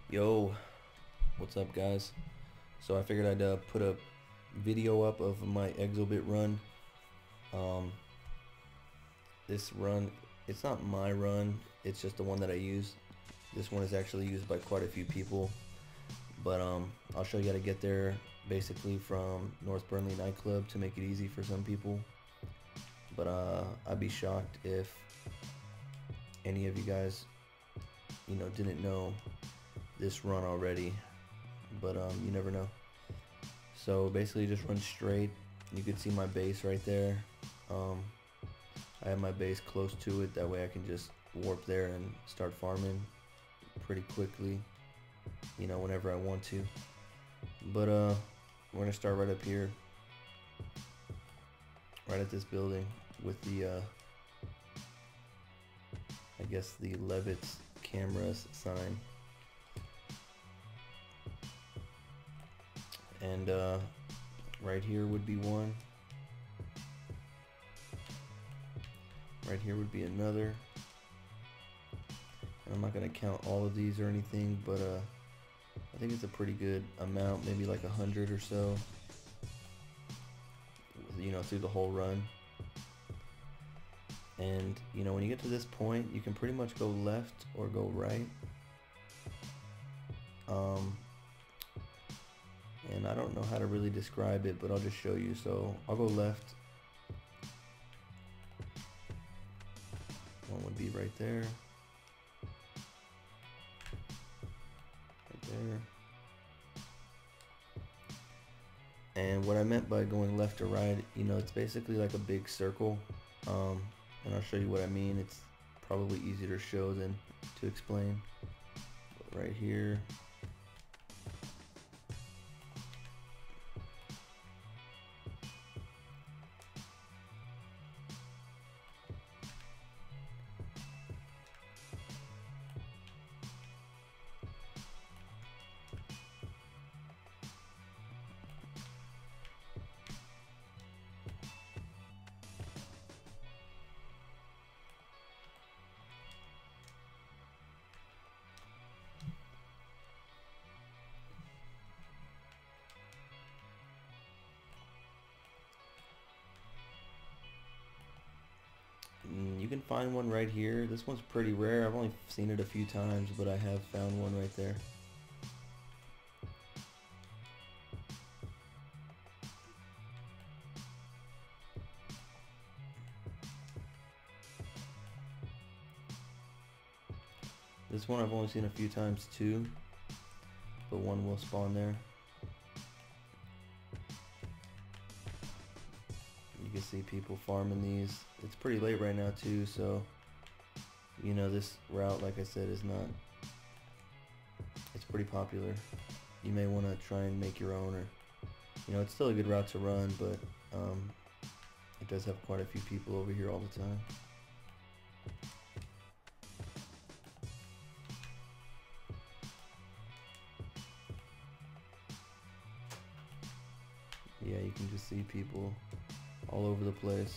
Yo, what's up, guys? So I figured I'd put a video up of my Exobit run. Um, this run, it's not my run, it's just the one that I use. This one is actually used by quite a few people, but I'll show you how to get there basically from North Burnley nightclub to make it easy for some people. But I'd be shocked if any of you guys, didn't know this run already, but you never know. So basically just run straight. You can see my base right there. I have my base close to it, that way I can just warp there and start farming pretty quickly, whenever I want to. But we're gonna start right up here, right at this building with the I guess the Levitt's cameras sign. And right here would be one. Right here would be another. And I'm not gonna count all of these or anything, but I think it's a pretty good amount, maybe like 100 or so, through the whole run. And when you get to this point, you can pretty much go left or go right. And I don't know how to really describe it, but I'll just show you. So I'll go left. One would be right there. Right there. And what I meant by going left or right, it's basically like a big circle. And I'll show you what I mean. It's probably easier to show than to explain. But right here. You can find one right here. This one's pretty rare. I've only seen it a few times, but I have found one right there. This one I've only seen a few times too, but one will spawn there. You can see people farming these. It's pretty late right now too, so this route, like I said, is not, it's pretty popular. You may want to try and make your own, or it's still a good route to run, but it does have quite a few people over here all the time. Yeah, you can just see people all over the place.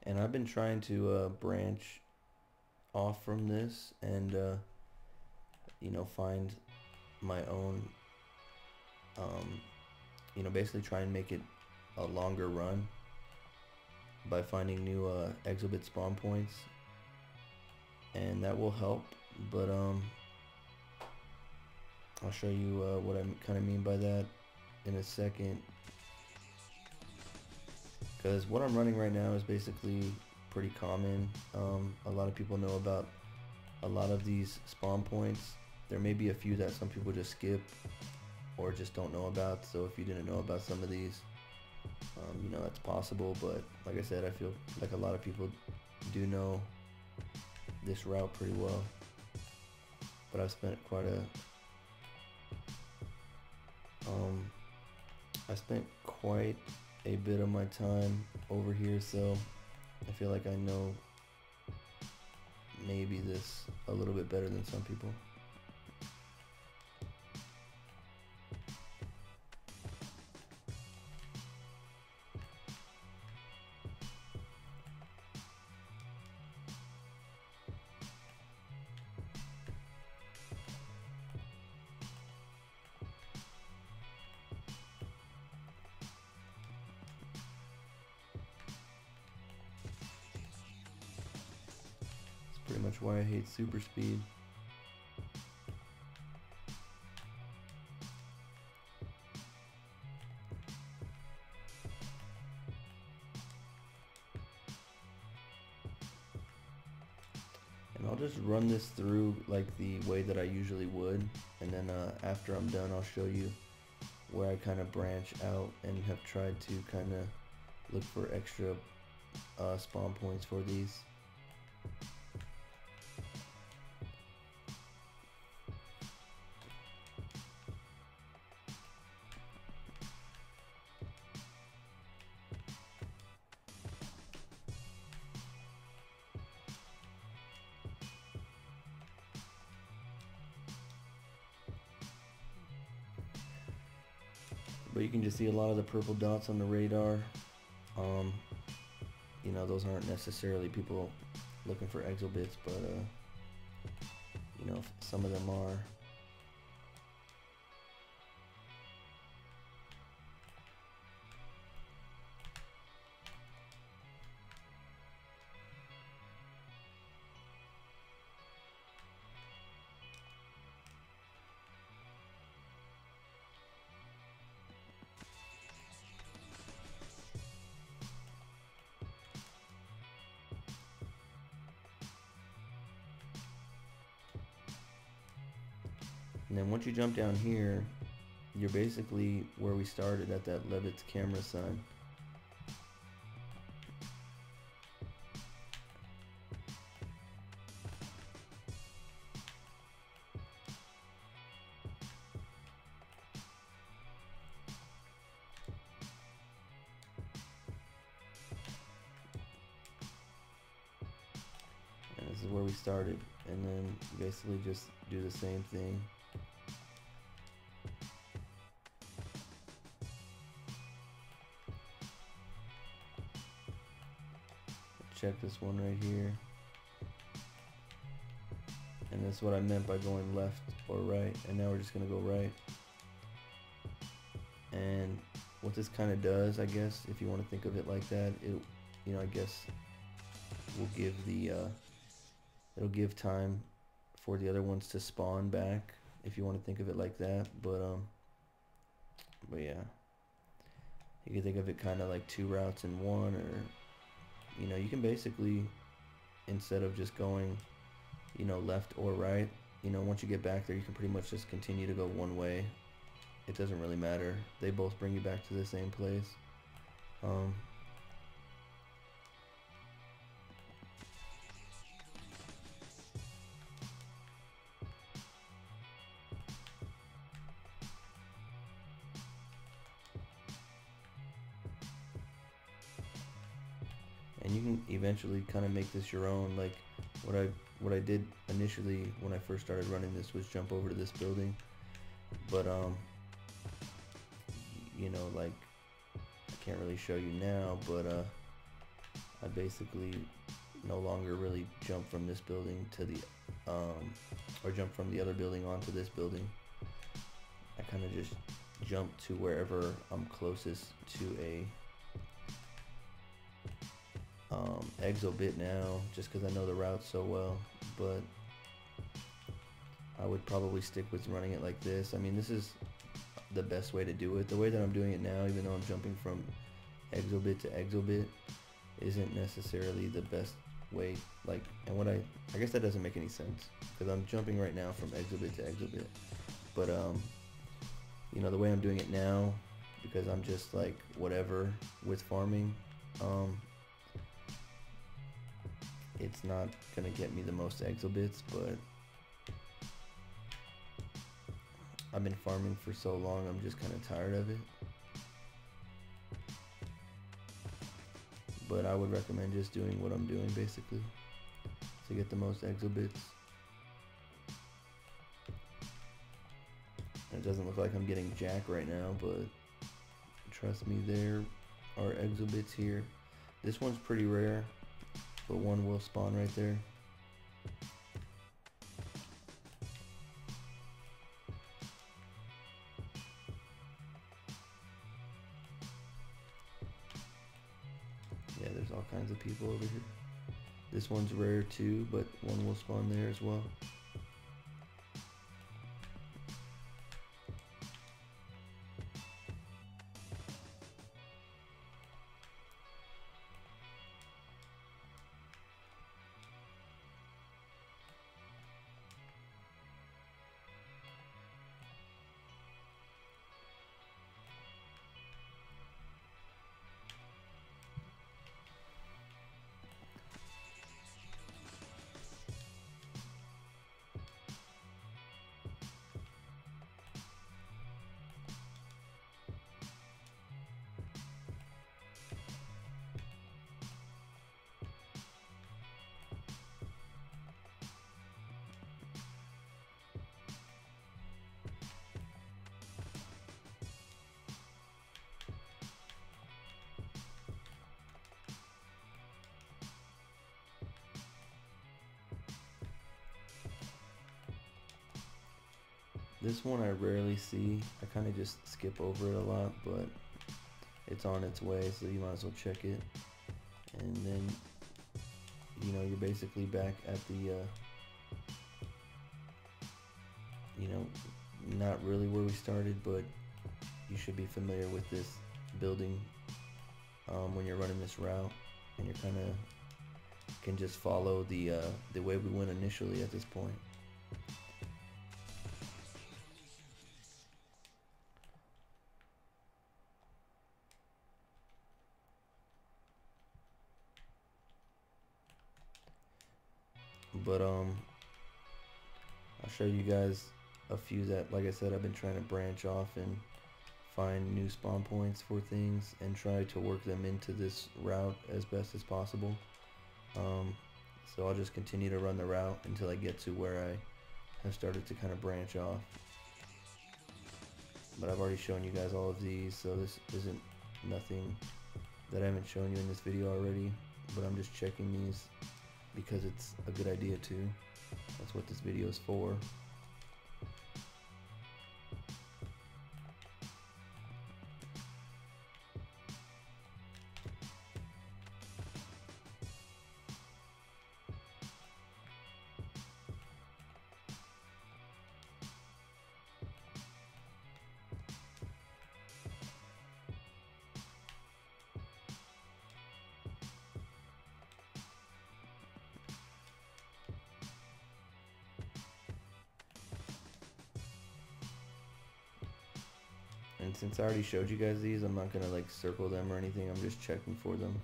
And I've been trying to branch off from this and find my own, basically try and make it a longer run by finding new Exobit spawn points, and that will help. But I'll show you what I kind of mean by that in a second, because what I'm running right now is basically pretty common. A lot of people know about a lot of these spawn points. There may be a few that some people just skip or just don't know about, so if you didn't know about some of these, that's possible. But like I said, I feel like a lot of people do know this route pretty well, but I've spent quite a bit of my time over here, so I feel like I know maybe this a little bit better than some people. pretty much why I hate super speed. And I'll just run this through like the way that I usually would, and then after I'm done I'll show you where I kind of branch out and have tried to kind of look for extra spawn points for these. But you can just see a lot of the purple dots on the radar. You know, those aren't necessarily people looking for exobits, but you know, some of them are. And then once you jump down here, you're basically where we started at that Levitt's camera sign. And this is where we started. And then basically just do the same thing. Check this one right here. And that's what I meant by going left or right. And now we're just gonna go right. And what this kind of does, I guess, if you want to think of it like that, it, you know, I guess will give the it'll give time for the other ones to spawn back, if you want to think of it like that. But yeah, you can think of it kind of like two routes in one, or you know, you can basically, instead of just going, you know, left or right, you know, once you get back there, you can pretty much just continue to go one way. It doesn't really matter. They both bring you back to the same place. And you can eventually kind of make this your own. Like what I did initially when I first started running this was jump over to this building, but you know, like, I can't really show you now, but I basically no longer really jump from this building to the or jump from the other building onto this building. I kind of just jump to wherever I'm closest to a Exobit now, just because I know the route so well. But I would probably stick with running it like this. I mean, this is the best way to do it. The way that I'm doing it now, even though I'm jumping from Exobit to Exobit, isn't necessarily the best way. Like, and what I guess that doesn't make any sense, because I'm jumping right now from Exobit to Exobit. But you know, the way I'm doing it now, because I'm just like whatever with farming, it's not gonna get me the most Exobits, but I've been farming for so long, I'm just kind of tired of it. But I would recommend just doing what I'm doing, basically, to get the most Exobits. It doesn't look like I'm getting jack right now, but trust me, there are Exobits here. This one's pretty rare, but one will spawn right there. Yeah, there's all kinds of people over here. This one's rare too, but one will spawn there as well. This one I rarely see. I kind of just skip over it a lot, but it's on its way, so you might as well check it. And then, you know, you're basically back at the, you know, not really where we started, but you should be familiar with this building when you're running this route, and you're kind of can just follow the way we went initially at this point. But I'll show you guys a few that, like I said, I've been trying to branch off and find new spawn points for things and try to work them into this route as best as possible. So I'll just continue to run the route until I get to where I have started to kind of branch off. But I've already shown you guys all of these, so this isn't nothing that I haven't shown you in this video already, but I'm just checking these because it's a good idea too. That's what this video is for. And since I already showed you guys these, I'm not gonna like circle them or anything, I'm just checking for them.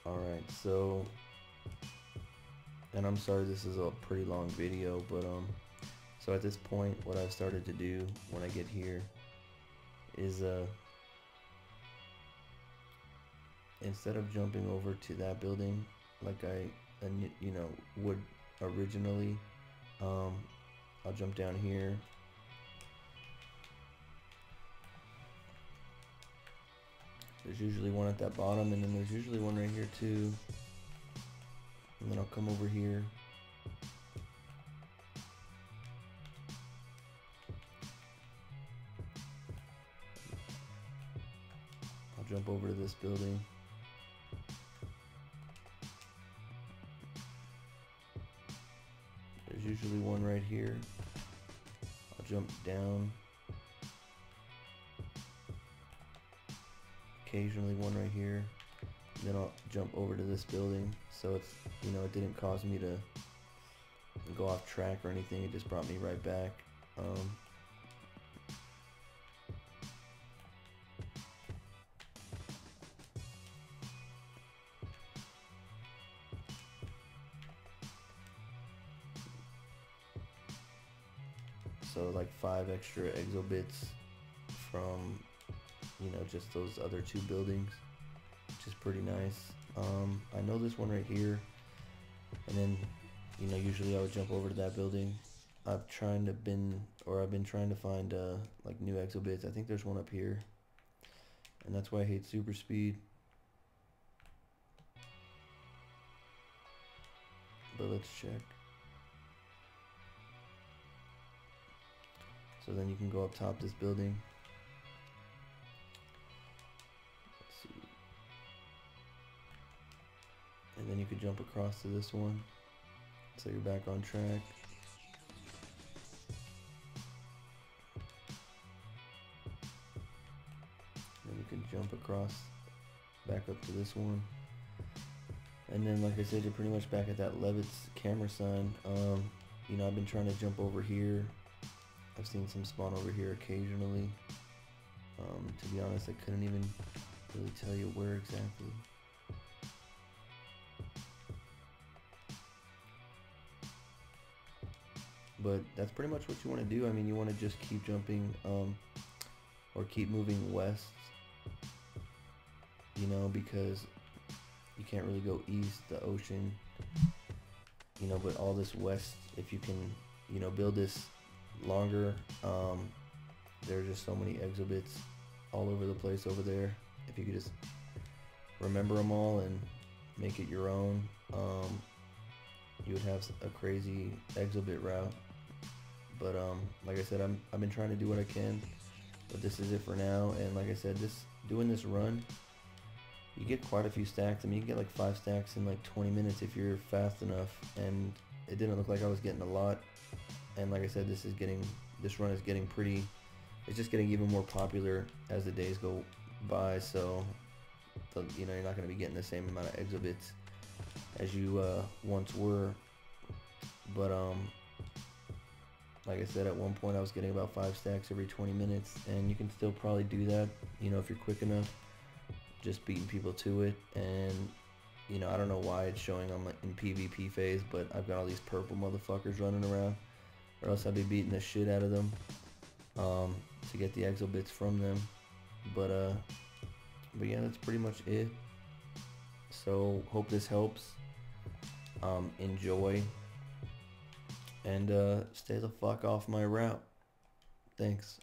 Alright, so, and I'm sorry this is a pretty long video, but so at this point what I've started to do when I get here is instead of jumping over to that building like I would originally, I'll jump down here. There's usually one at that bottom, and then there's usually one right here too. And then I'll come over here. I'll jump over to this building. There's usually one right here. I'll jump down occasionally one right here. Then I'll jump over to this building, so it's, you know, it didn't cause me to go off track or anything. It just brought me right back. So like 5 extra exobits from, you know, just those other 2 buildings, which is pretty nice. I know this one right here, and then, you know, usually I would jump over to that building. I've been trying to find like new exobits. I think there's one up here, and that's why I hate super speed. But let's check. So then you can go up top this building. Let's see. And then you could jump across to this one. So you're back on track. Then you can jump across back up to this one. And then, like I said, you're pretty much back at that Levitt's camera sign. You know, I've been trying to jump over here. I've seen some spawn over here occasionally. To be honest, I couldn't even really tell you where exactly. But that's pretty much what you want to do. I mean, you want to just keep jumping, or keep moving west, you know, because you can't really go east, the ocean, you know, but all this west, if you can, you know, build this longer, there are just so many exhibits all over the place over there. If you could just remember them all and make it your own, you would have a crazy exhibit route. But like I said, I've been trying to do what I can, but this is it for now. And like I said, doing this run, you get quite a few stacks. I mean, you can get like 5 stacks in like 20 minutes if you're fast enough. And it didn't look like I was getting a lot. And like I said, this run is getting pretty. It's just getting even more popular as the days go by. So, you know, you're not going to be getting the same amount of exhibits as you once were. But like I said, at one point I was getting about 5 stacks every 20 minutes, and you can still probably do that, you know, if you're quick enough, just beating people to it. And you know, I don't know why it's showing on in PvP phase, but I've got all these purple motherfuckers running around, or else I'd be beating the shit out of them to get the exobits from them. But yeah, that's pretty much it. So hope this helps. Enjoy, and stay the fuck off my route. Thanks.